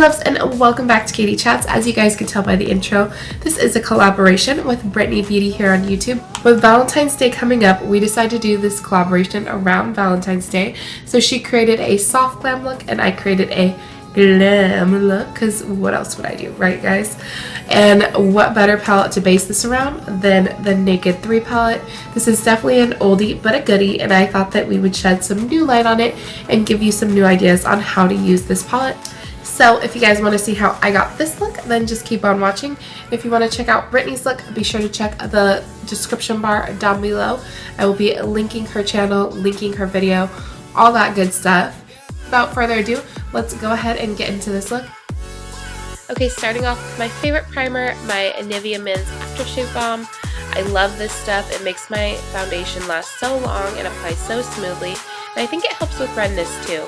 loves, and welcome back to CaityChats. As you guys can tell by the intro, this is a collaboration with Brittany Beauty here on YouTube. With Valentine's Day coming up, we decided to do this collaboration around Valentine's Day. So she created a soft glam look and I created a glam look, because what else would I do, right guys? And what better palette to base this around than the Naked 3 palette. This is definitely an oldie but a goodie, and I thought that we would shed some new light on it and give you some new ideas on how to use this palette. So if you guys want to see how I got this look, then just keep on watching. If you want to check out Brittany's look, be sure to check the description bar down below. I will be linking her channel, linking her video, all that good stuff. Without further ado, let's go ahead and get into this look. Okay, starting off with my favorite primer, my Nivea Men's Aftershave Balm. I love this stuff. It makes my foundation last so long and apply so smoothly, and I think it helps with redness too.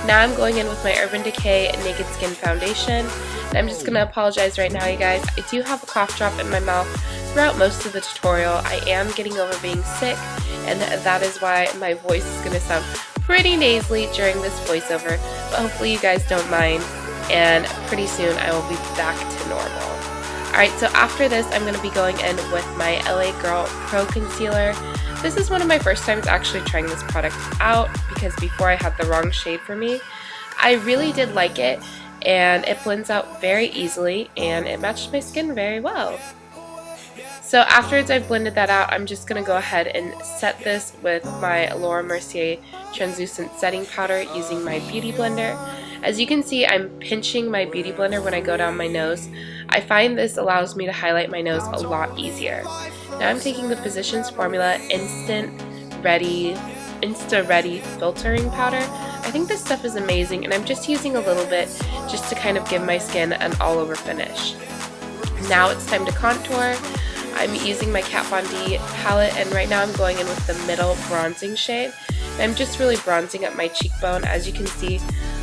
Now I'm going in with my Urban Decay Naked Skin Foundation, and I'm just going to apologize right now, you guys. I do have a cough drop in my mouth throughout most of the tutorial. I am getting over being sick, and that is why my voice is going to sound pretty nasally during this voiceover, but hopefully you guys don't mind, and pretty soon I will be back to normal. Alright, so after this I'm going to be going in with my LA Girl Pro Concealer. This is one of my first times actually trying this product out, because before I had the wrong shade for me. I really did like it, and it blends out very easily, and it matched my skin very well. So afterwards I've blended that out, I'm just going to go ahead and set this with my Laura Mercier Translucent Setting Powder using my Beauty Blender. As you can see, I'm pinching my Beauty Blender when I go down my nose. I find this allows me to highlight my nose a lot easier. Now I'm taking the Physicians Formula Insta Ready Filtering Powder. I think this stuff is amazing, and I'm just using a little bit just to kind of give my skin an all-over finish. Now it's time to contour. I'm using my Kat Von D palette, and right now I'm going in with the middle bronzing shade. And I'm just really bronzing up my cheekbone. As you can see,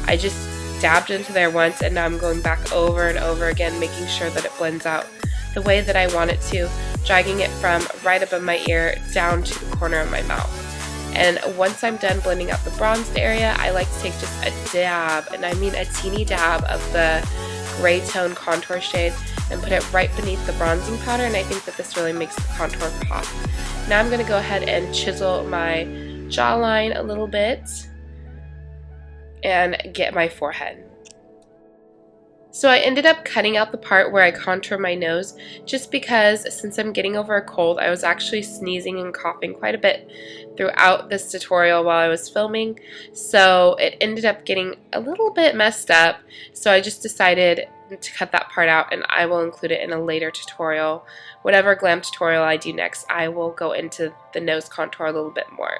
I just dabbed into there once, and now I'm going back over and over again, making sure that it blends out the way that I want it to, dragging it from right above my ear down to the corner of my mouth. And once I'm done blending out the bronzed area, I like to take just a dab, and I mean a teeny dab, of the gray tone contour shade and put it right beneath the bronzing powder, and I think that this really makes the contour pop. Now I'm going to go ahead and chisel my jawline a little bit and get my forehead. So I ended up cutting out the part where I contour my nose, just because since I'm getting over a cold, I was actually sneezing and coughing quite a bit throughout this tutorial while I was filming, so it ended up getting a little bit messed up, so I just decided to cut that part out, and I will include it in a later tutorial. Whatever glam tutorial I do next, I will go into the nose contour a little bit more.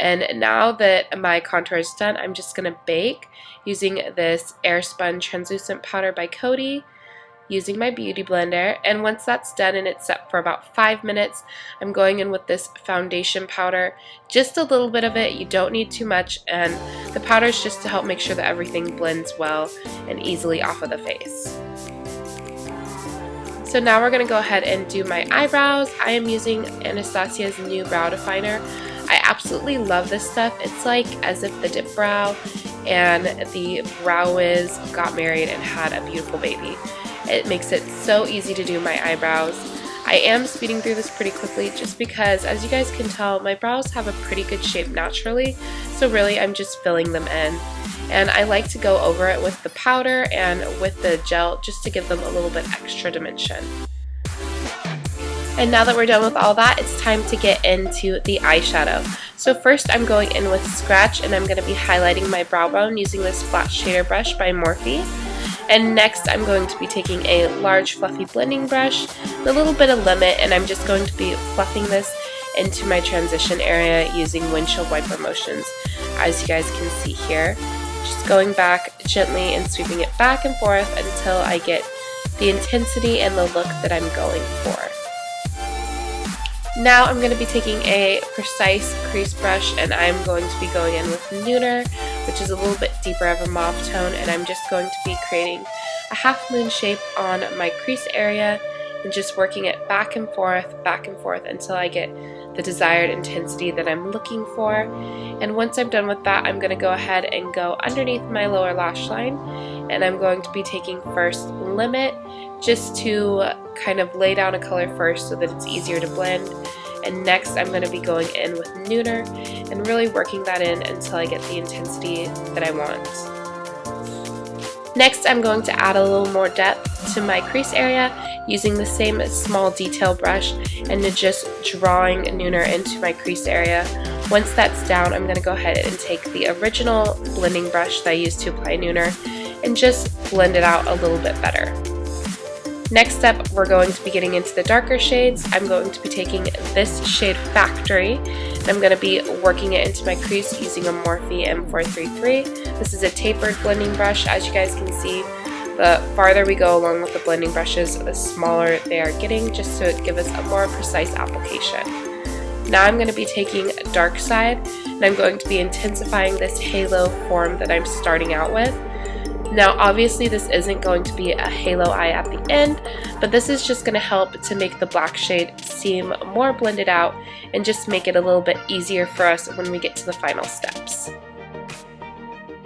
And now that my contour is done, I'm just going to bake using this Airspun Translucent Powder by Caity, using my Beauty Blender. And once that's done and it's set for about 5 minutes, I'm going in with this foundation powder, just a little bit of it. You don't need too much, and the powder is just to help make sure that everything blends well and easily off of the face. So now we're going to go ahead and do my eyebrows. I am using Anastasia's new brow definer. I absolutely love this stuff. It's like as if the Dip Brow and the Brow Wiz got married and had a beautiful baby. It makes it so easy to do my eyebrows. I am speeding through this pretty quickly just because, as you guys can tell, my brows have a pretty good shape naturally, so really I'm just filling them in. And I like to go over it with the powder and with the gel just to give them a little bit extra dimension. And now that we're done with all that, it's time to get into the eyeshadow. So first I'm going in with Scratch, and I'm going to be highlighting my brow bone using this flat shader brush by Morphe. And next I'm going to be taking a large fluffy blending brush with a little bit of limit, and I'm just going to be fluffing this into my transition area using windshield wiper motions, as you guys can see here. Just going back gently and sweeping it back and forth until I get the intensity and the look that I'm going for. Now I'm going to be taking a precise crease brush, and I'm going to be going in with Nooner, which is a little bit deeper of a mauve tone, and I'm just going to be creating a half moon shape on my crease area and just working it back and forth until I get the desired intensity that I'm looking for. And once I'm done with that, I'm going to go ahead and go underneath my lower lash line and I'm going to be taking first Limit just to kind of lay down a color first so that it's easier to blend. And next I'm going to be going in with Neuter and really working that in until I get the intensity that I want. Next I'm going to add a little more depth to my crease area using the same small detail brush and just drawing Neuter into my crease area. Once that's down, I'm going to go ahead and take the original blending brush that I used to apply Neuter and just blend it out a little bit better. Next up, we're going to be getting into the darker shades. I'm going to be taking this shade Factory, and I'm going to be working it into my crease using a Morphe M433. This is a tapered blending brush. As you guys can see, the farther we go along with the blending brushes, the smaller they are getting, just to give us a more precise application. Now I'm going to be taking Dark Side, and I'm going to be intensifying this halo form that I'm starting out with. Now obviously this isn't going to be a halo eye at the end, but this is just going to help to make the black shade seem more blended out and just make it a little bit easier for us when we get to the final steps.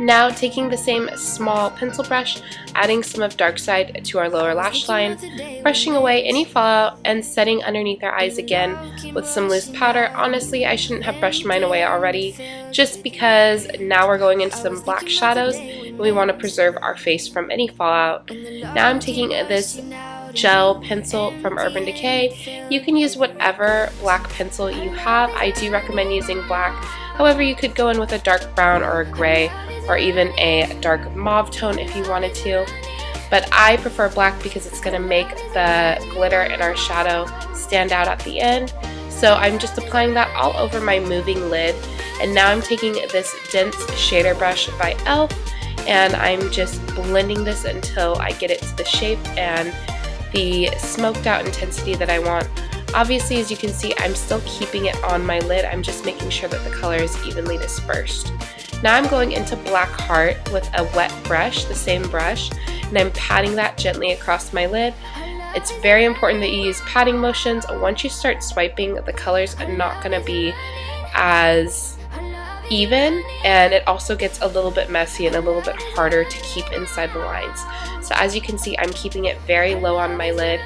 Now taking the same small pencil brush, adding some of Dark Side to our lower lash line, brushing away any fallout and setting underneath our eyes again with some loose powder. Honestly, I shouldn't have brushed mine away already, just because now we're going into some black shadows and we want to preserve our face from any fallout. Now I'm taking this gel pencil from Urban Decay. You can use whatever black pencil you have. I do recommend using black. However, you could go in with a dark brown or a gray or even a dark mauve tone if you wanted to. But I prefer black because it's going to make the glitter in our shadow stand out at the end. So I'm just applying that all over my moving lid. And now I'm taking this dense shader brush by e.l.f. and I'm just blending this until I get it to the shape and the smoked out intensity that I want. Obviously, as you can see, I'm still keeping it on my lid. I'm just making sure that the color is evenly dispersed. Now I'm going into Black Heart with a wet brush, the same brush, and I'm patting that gently across my lid. It's very important that you use patting motions. Once you start swiping, the colors are not going to be as even, and it also gets a little bit messy and a little bit harder to keep inside the lines. So as you can see, I'm keeping it very low on my lid.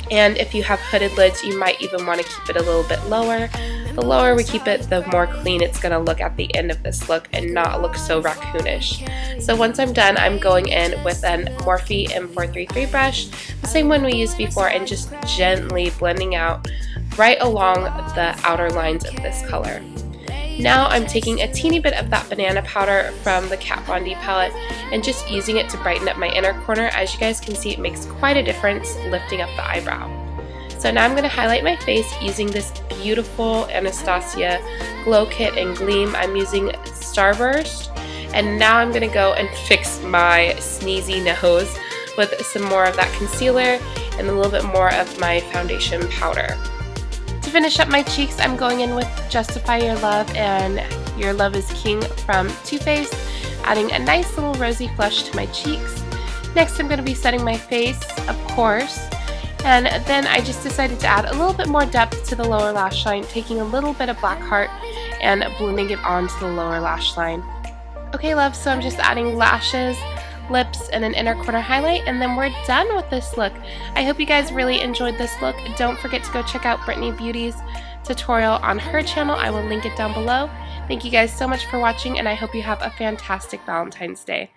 And if you have hooded lids, you might even want to keep it a little bit lower. The lower we keep it, the more clean it's going to look at the end of this look and not look so raccoonish. So once I'm done, I'm going in with an Morphe M433 brush, the same one we used before, and just gently blending out right along the outer lines of this color. Now I'm taking a teeny bit of that banana powder from the Kat Von D palette and just using it to brighten up my inner corner. As you guys can see, it makes quite a difference lifting up the eyebrow. So now I'm going to highlight my face using this beautiful Anastasia Glow Kit in Gleam. I'm using Starburst, and now I'm going to go and fix my sneezy nose with some more of that concealer and a little bit more of my foundation powder. To finish up my cheeks, I'm going in with Justify Your Love and Your Love Is King from Too Faced, adding a nice little rosy flush to my cheeks. Next, I'm going to be setting my face, of course, and then I just decided to add a little bit more depth to the lower lash line, taking a little bit of Black Heart and blending it onto the lower lash line. Okay, love, so I'm just adding lashes, lips, and an inner corner highlight, and then we're done with this look. I hope you guys really enjoyed this look. Don't forget to go check out Brittany Beauty's tutorial on her channel. I will link it down below. Thank you guys so much for watching, and I hope you have a fantastic Valentine's Day.